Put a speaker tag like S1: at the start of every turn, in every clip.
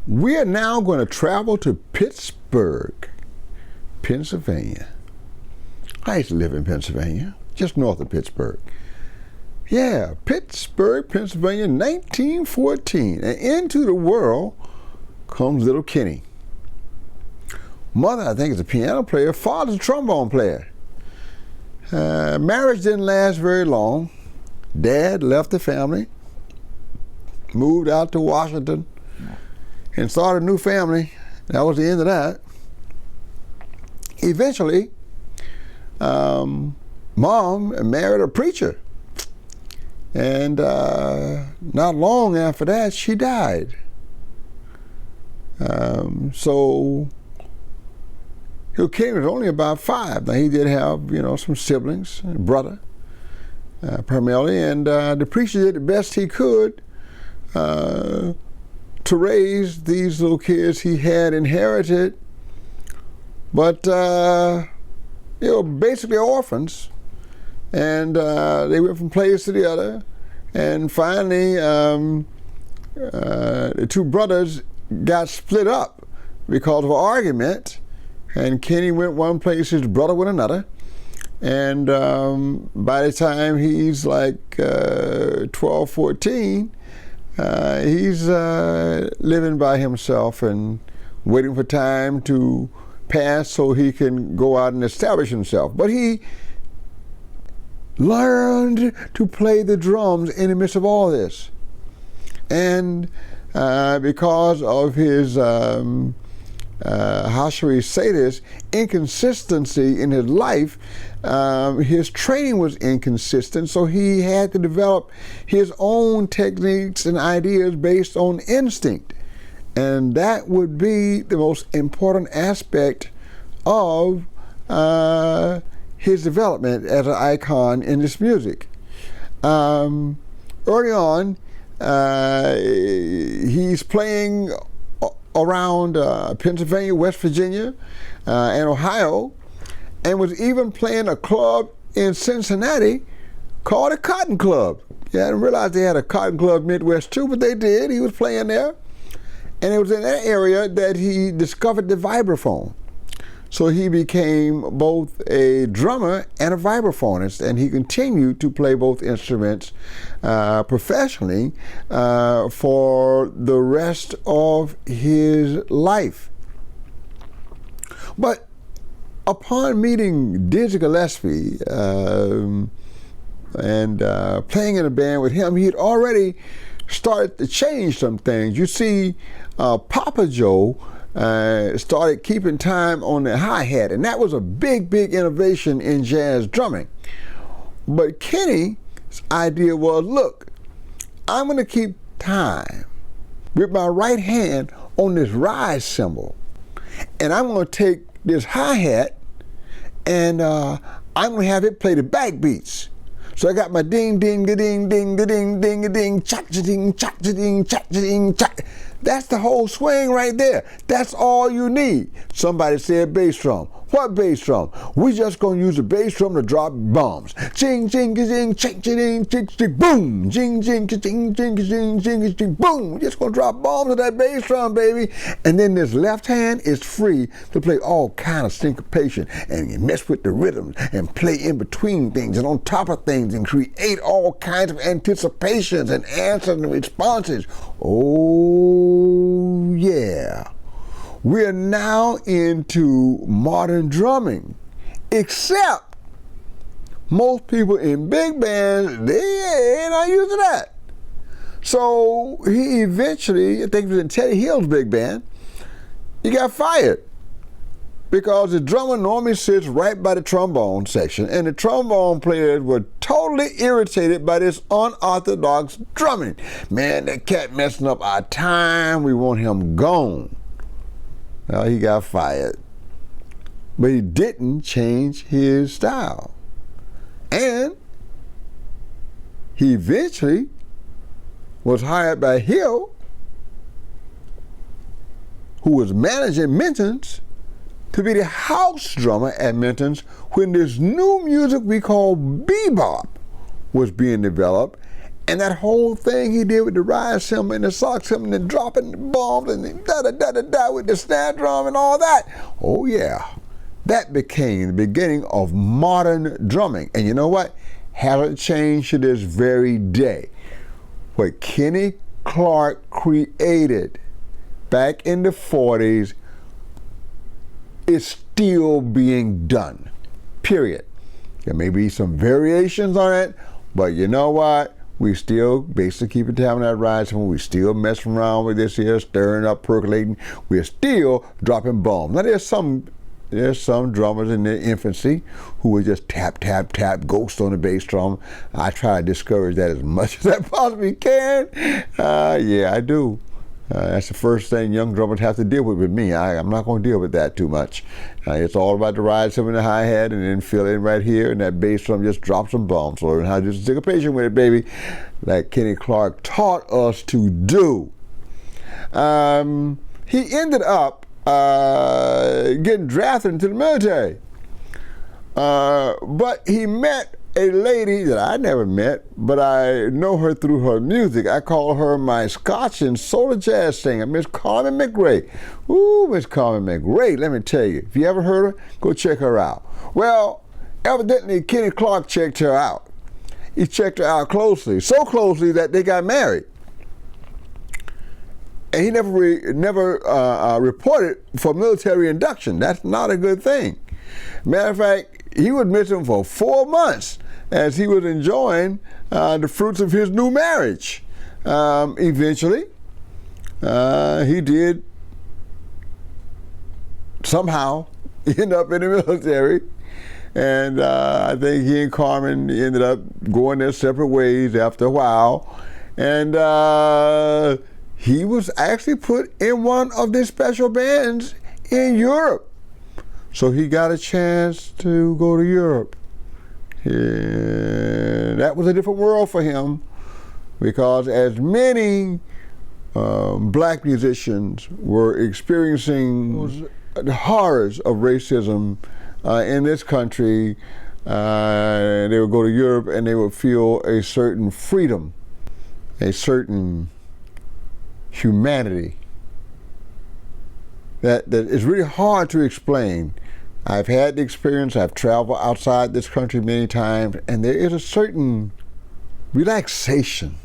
S1: We are now going to travel to Pittsburgh, Pennsylvania. I used to live in Pennsylvania, just north of Pittsburgh. Yeah, Pittsburgh, Pennsylvania, 1914. And into the world comes little Kenny. Mother, I think, is a piano player. Father's a trombone player. Marriage didn't last very long. Dad left the family, moved out to Washington, and started a new family. That was the end of that. Eventually, Mom married a preacher. And not long after that, she died. So Kenny was only about 5. Now, he did have, some siblings, a brother, primarily, and the preacher did the best he could to raise these little kids he had inherited, but they were basically orphans, and they went from place to the other, and finally the two brothers got split up because of an argument, and Kenny went one place, his brother went another, and by the time he's like 12, 14, he's living by himself and waiting for time to pass so he can go out and establish himself. But he learned to play the drums in the midst of all this. And because of his, how shall we say this, inconsistency in his life, his training was inconsistent, so he had to develop his own techniques and ideas based on instinct. And that would be the most important aspect of his development as an icon in this music. Early on, he's playing around Pennsylvania, West Virginia, and Ohio, and was even playing a club in Cincinnati called a Cotton Club. Yeah, I didn't realize they had a Cotton Club Midwest too, but they did. He was playing there. And it was in that area that he discovered the vibraphone. So he became both a drummer and a vibraphonist, and he continued to play both instruments professionally for the rest of his life. But upon meeting Dizzy Gillespie and playing in a band with him, he had already started to change some things. You see, Papa Joe started keeping time on the hi-hat, and that was a big innovation in jazz drumming. But Kenny's idea was, look, I'm going to keep time with my right hand on this rise cymbal, and I'm going to take this hi-hat and I'm going to have it play the backbeats. So I got my ding, ding, ding, ding, ding, ding, ding, cha ding, cha ding, cha ding, cha. That's the whole swing right there. That's all you need. Somebody said bass drum. What bass drum? We just gonna use a bass drum to drop bombs. Ching, ching, ching, ching, ching, ching, ching, boom. Ching, ching, ching, ching, ching, ching, ching, boom. We're just gonna drop bombs with that bass drum, baby. And then this left hand is free to play all kind of syncopation and mess with the rhythms and play in between things and on top of things and create all kinds of anticipations and answers and responses. Oh, yeah. We're now into modern drumming, except most people in big bands, they ain't not using that. So he eventually, I think it was in Teddy Hill's big band, he got fired because the drummer normally sits right by the trombone section, and the trombone players were totally irritated by this unorthodox drumming. Man, that cat messing up our time. We want him gone. Well, he got fired, but he didn't change his style. And he eventually was hired by Hill, who was managing Minton's, to be the house drummer at Minton's when this new music we call bebop was being developed, And that whole thing he did with the rise cymbal and the sock cymbal and dropping the bombs and the da-da-da-da-da with the snare drum and all that. Oh yeah, that became the beginning of modern drumming. And you know what? Hasn't changed to this very day. What Kenny Clarke created back in the 40s is still being done, period. There may be some variations on it, but you know what? We still basically keep it having that rise cymbal. We still messing around with this here, stirring up, percolating. We're still dropping bombs. Now there's some drummers in their infancy who would just tap, tap, tap, ghost on the bass drum. I try to discourage that as much as I possibly can. Yeah, I do. That's the first thing young drummers have to deal with me. I'm not going to deal with that too much. It's all about the ride cymbal and the hi-hat and then fill in right here, and that bass drum just drops some bombs. So learn how to do some syncopation with it, baby, like Kenny Clarke taught us to do. He ended up getting drafted into the military. But he met a lady that I never met, but I know her through her music. I call her my Scotch and soul jazz singer, Miss Carmen McRae. Ooh, Miss Carmen McRae, let me tell you, if you ever heard her, go check her out. Well, evidently Kenny Clarke checked her out. He checked her out closely, so closely that they got married. And he never reported for military induction. That's not a good thing. Matter of fact, he was missing for 4 months as he was enjoying the fruits of his new marriage. Eventually, he did somehow end up in the military. And I think he and Carmen ended up going their separate ways after a while. And he was actually put in one of the special bands in Europe. So he got a chance to go to Europe. That was a different world for him, because as many black musicians were experiencing the horrors of racism in this country, they would go to Europe and they would feel a certain freedom, a certain humanity that is really hard to explain. I've had the experience, I've traveled outside this country many times, and there is a certain relaxation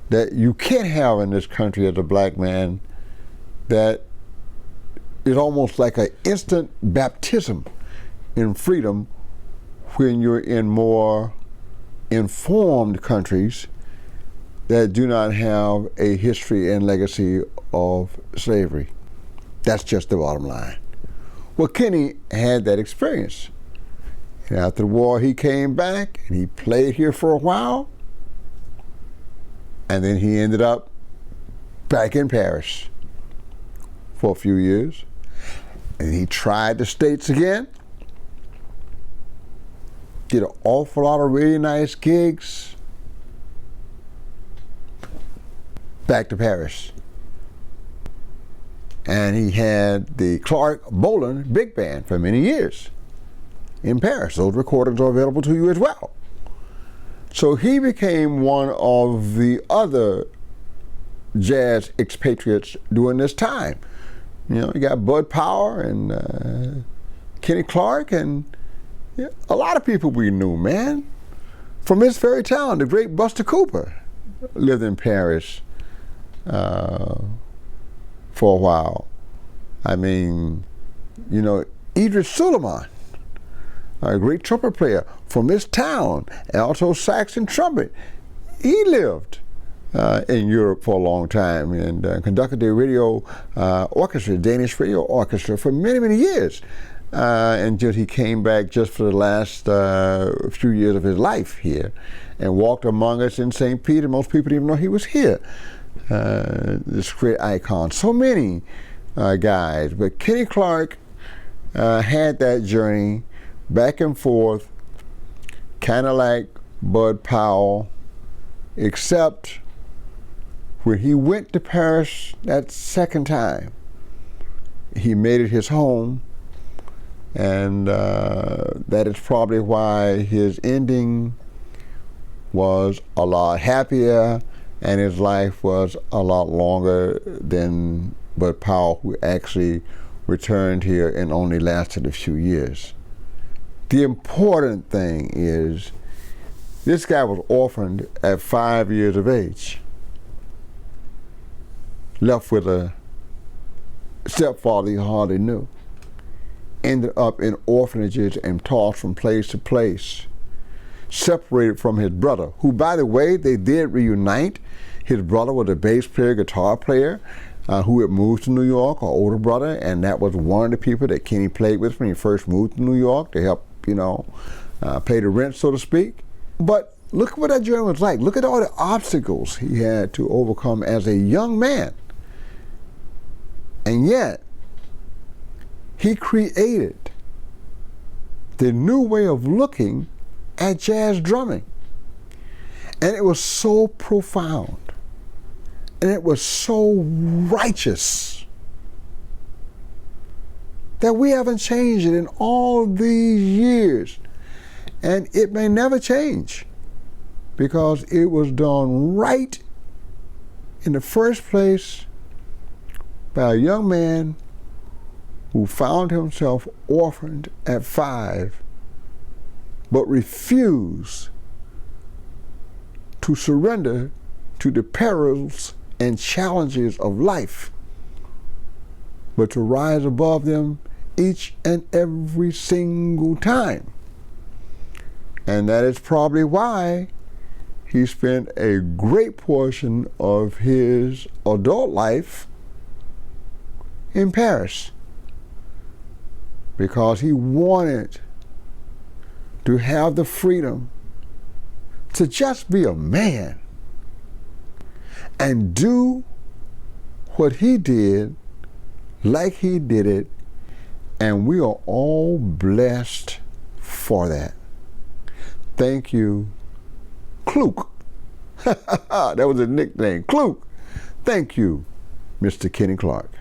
S1: that you can't have in this country as a black man that is almost like an instant baptism in freedom when you're in more informed countries that do not have a history and legacy of slavery. That's just the bottom line. Well, Kenny had that experience. And after the war, he came back and he played here for a while. And then he ended up back in Paris for a few years. And he tried the States again. Did an awful lot of really nice gigs. Back to Paris. And he had the Clarke Bolan Big Band for many years in Paris. Those recordings are available to you as well. So he became one of the other jazz expatriates during this time. You know, you got Bud Powell and Kenny Clarke and a lot of people we knew, man. From this very town, the great Buster Cooper lived in Paris for a while. I mean, you know, Idris Suleiman, a great trumpet player from this town, alto sax and trumpet, he lived in Europe for a long time and conducted the radio orchestra, Danish radio orchestra, for many, many years. Until he came back just for the last few years of his life here and walked among us in St. Peter. Most people didn't even know he was here. This great icon. So many guys. But Kenny Clarke had that journey back and forth, kind of like Bud Powell, except when he went to Paris that second time, he made it his home. And that is probably why his ending was a lot happier, and his life was a lot longer than Bud Powell, who actually returned here and only lasted a few years. The important thing is this guy was orphaned at 5 years of age, left with a stepfather he hardly knew, ended up in orphanages and tossed from place to place, separated from his brother, who, by the way, they did reunite. His brother was a bass player, guitar player, who had moved to New York, an older brother, and that was one of the people that Kenny played with when he first moved to New York to help, pay the rent, so to speak. But look what that journey was like. Look at all the obstacles he had to overcome as a young man. And yet, he created the new way of looking at jazz drumming. And it was so profound. And it was so righteous that we haven't changed it in all these years. And it may never change because it was done right in the first place by a young man who found himself orphaned at 5, but refused to surrender to the perils and challenges of life, but to rise above them each and every single time. And that is probably why he spent a great portion of his adult life in Paris, because he wanted to have the freedom to just be a man and do what he did like he did it, and we are all blessed for that. Thank you, Clarke. That was a nickname, Clarke. Thank you, Mr. Kenny Clarke.